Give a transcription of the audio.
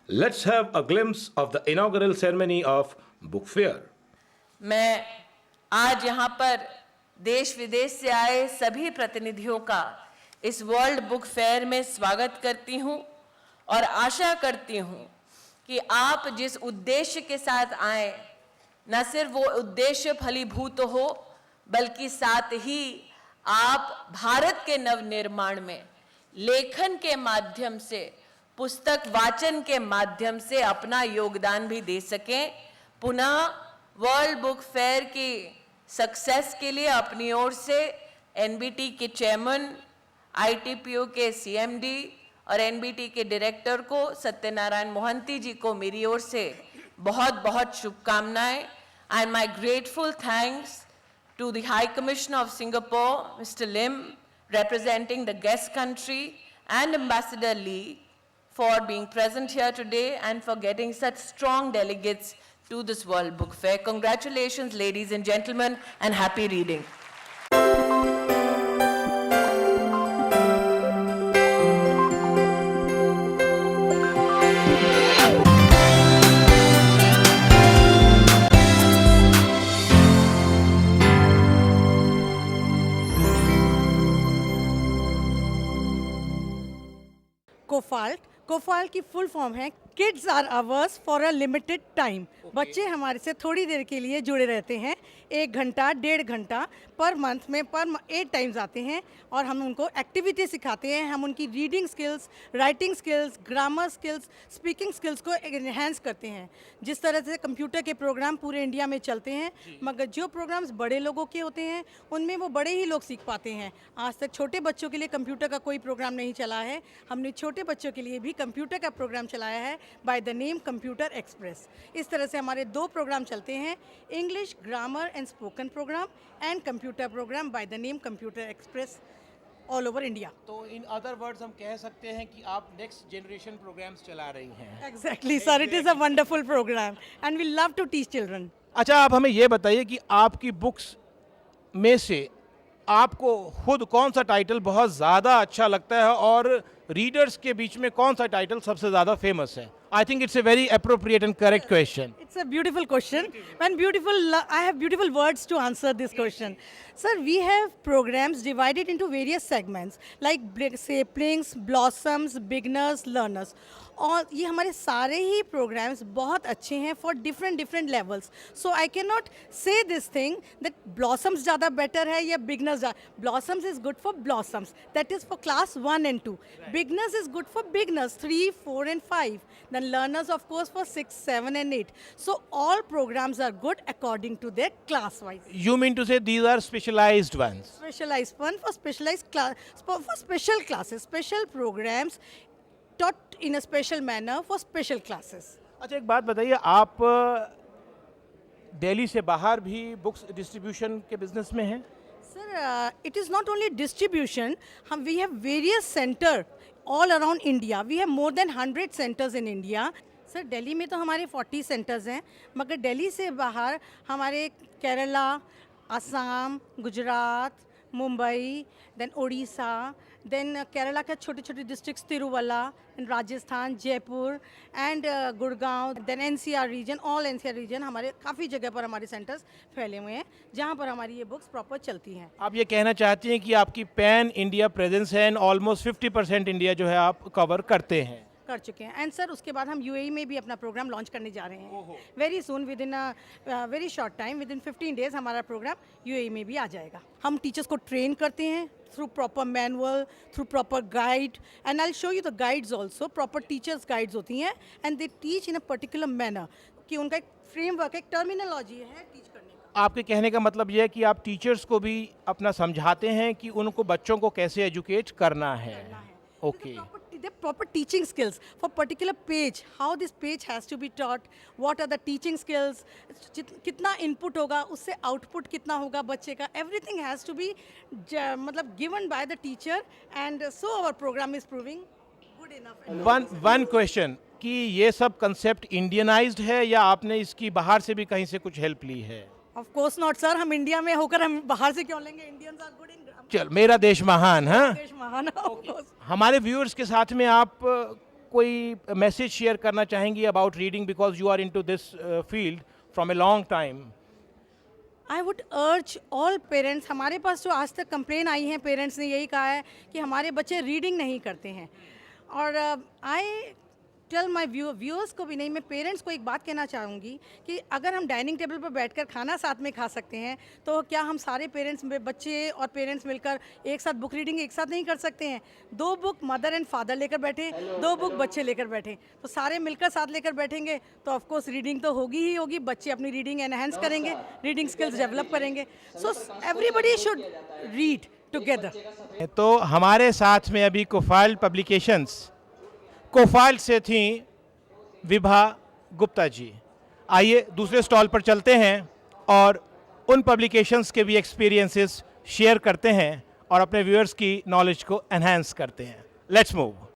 Let's have a glimpse of the inaugural ceremony of Book Fair. मैं आज यहाँ पर देश विदेश से आए सभी प्रतिनिधियों का इस वर्ल्ड बुक फेयर में स्वागत करती हूँ और आशा करती हूँ कि आप जिस उद्देश्य के साथ आए न सिर्फ वो उद्देश्य फलीभूत हो बल्कि साथ ही आप भारत के नवनिर्माण में लेखन के माध्यम से, पुस्तक वाचन के माध्यम से अपना योगदान भी दे सकें। पुनः वर्ल्ड बुक फेयर की सक्सेस के लिए अपनी ओर से एनबीटी के चेयरमैन, आईटीपीओ के सीएमडी और एनबीटी के डायरेक्टर को सत्यनारायण मोहंती जी को मेरी ओर से बहुत बहुत शुभकामनाएं। And my grateful thanks to the High Commissioner of Singapore, Mr. Lim, representing the guest country, and Ambassador Lee for being present here today and for getting such strong delegates to this World Book Fair. Congratulations, ladies and gentlemen, and happy reading. कोफाल्ट की full form है kids are ours for a limited time. बच्चे हमारे से थोड़ी देर के लिए जुड़े रहते हैं, 1 घंटा 1.5 घंटा पर मंथ में 8 टाइम्स आते हैं और हम उनको एक्टिविटी सिखाते हैं। हम उनकी reading skills, writing skills, grammar skills, speaking skills को एनहेंस करते हैं। जिस तरह से कंप्यूटर के प्रोग्राम पूरे इंडिया में चलते हैं, मगर जो प्रोग्राम्स बड़े लोगों के होते हैं उनमें वो बड़े ही लोग सीख पाते हैं। आज तक छोटे बच्चों के लिए कंप्यूटर का कोई प्रोग्राम नहीं चला है। हमने छोटे बच्चों के लिए भी कंप्यूटर का प्रोग्राम चलाया है by the name computer express. इस तरह से हमारे 2 प्रोग्राम चलते हैं, English grammar and spoken program and computer program by the name computer express all over India. तो इन अदर वर्ड्स हम कह सकते हैं कि आप नेक्स्ट जनरेशन प्रोग्राम्स चला रही हैं। Exactly sir, it is a wonderful program and we love to teach children. अच्छा, आप हमें ये बताइए कि आपकी बुक्स में से आपको खुद कौन सा टाइटल बहुत ज़्यादा अच्छा लगता है और रीडर्स के बीच में कौन सा टाइटल सबसे ज़्यादा फेमस है? I think it's a very appropriate and correct question. It's a beautiful question and I have beautiful words to answer this question. Sir, we have programs divided into various segments like saplings, blossoms, beginners, learners. और ये हमारे सारे ही programs बहुत अच्छे हैं for different levels. So I cannot say this thing that blossoms ज़्यादा better है या beginners ज़्यादा. Blossoms is good for blossoms. That is for class 1 and 2. Right. Beginners is good for beginners 3, 4 and 5. Then learners of course for 6, 7 and 8. So all programs are good according to their class wise. You mean to say these are specialized ones? Specialized one for specialized class, for special classes, special programs taught in a special manner for special classes. अच्छा, एक बात बताइए, आप दिल्ली से बाहर भी books distribution के business में हैं? Sir, it is not only distribution. We have various centers all around India. We have more than 100 centers in India. Sir, Delhi में तो हमारे 40 सेंटर्स हैं, मगर दिल्ली से बाहर हमारे केरला, असम, गुजरात, मुंबई, देन उड़ीसा, देन केरला के छोटे छोटे districts Tiruvalla, Rajasthan, Jaipur and Gurgaon, then NCR region, all NCR region, हमारे काफ़ी जगह पर हमारे सेंटर्स फैले हुए हैं जहां पर हमारी ये बुक्स प्रॉपर चलती हैं। आप ये कहना चाहती हैं कि आपकी पैन इंडिया प्रेजेंस है एंड ऑलमोस्ट 50% इंडिया जो है आप कवर करते हैं? कर चुके हैं। एंड सर, उसके बाद हम यूएई में भी अपना प्रोग्राम लॉन्च करने जा रहे हैं very soon, with in very short time, with in 15 days हमारा प्रोग्राम यूएई में भी आ जाएगा। हम टीचर्स को ट्रेन करते हैं through proper manual, through proper guide, and I will show you the guides also. Proper teachers guides होती हैं and they teach in a particular manner, कि उनका एक फ्रेमवर्क, एक टर्मिनोलॉजी है टीच करने का। आपके कहने का मतलब ये है कि आप टीचर्स को भी अपना समझाते हैं कि उनको बच्चों को कैसे एजुकेट करना है। Okay. The proper teaching skills for particular page, how this page has to be taught, what are the teaching skills, कितना input होगा, उससे output कितना होगा बच्चे का, everything has to be मतलब given by the teacher, and so our program is proving good enough. One question, कि ये सब concept Indianized है या आपने इसकी बाहर से भी कहीं से कुछ help ली है? Of course not sir, हम इंडिया में होकर हम बाहर से क्यों लेंगे? Indians are good in चल, मेरा देश महान। हाँ, देश महान। हमारे व्यूअर्स के साथ में आप कोई मैसेज शेयर करना चाहेंगी about reading, because you are into this field from a long time? I would urge all parents, हमारे पास जो आज तक कंप्लेन आई हैं, पेरेंट्स ने यही कहा है कि हमारे बच्चे रीडिंग नहीं करते हैं। और आई टेल माई व्यूअर्स को भी नहीं, मैं पेरेंट्स को एक बात कहना चाहूँगी कि अगर हम डाइनिंग टेबल पर बैठकर खाना साथ में खा सकते हैं, तो क्या हम सारे पेरेंट्स बच्चे और पेरेंट्स मिलकर एक साथ बुक रीडिंग एक साथ नहीं कर सकते हैं? 2 बुक मदर एंड फादर लेकर बैठे, 2 बुक बच्चे लेकर बैठे, तो सारे मिलकर साथ लेकर बैठेंगे तो ऑफकोर्स रीडिंग तो होगी ही होगी, बच्चे अपनी रीडिंग एनहेंस करेंगे, रीडिंग स्किल्स डेवलप करेंगे। So everybody should read together. तो हमारे साथ में अभी कोफाइल पब्लिकेशंस कोफाइल से थी विभा गुप्ता जी। आइए दूसरे स्टॉल पर चलते हैं और उन पब्लिकेशंस के भी एक्सपीरियंसेस शेयर करते हैं और अपने व्यूअर्स की नॉलेज को एनहांस करते हैं। Let's move.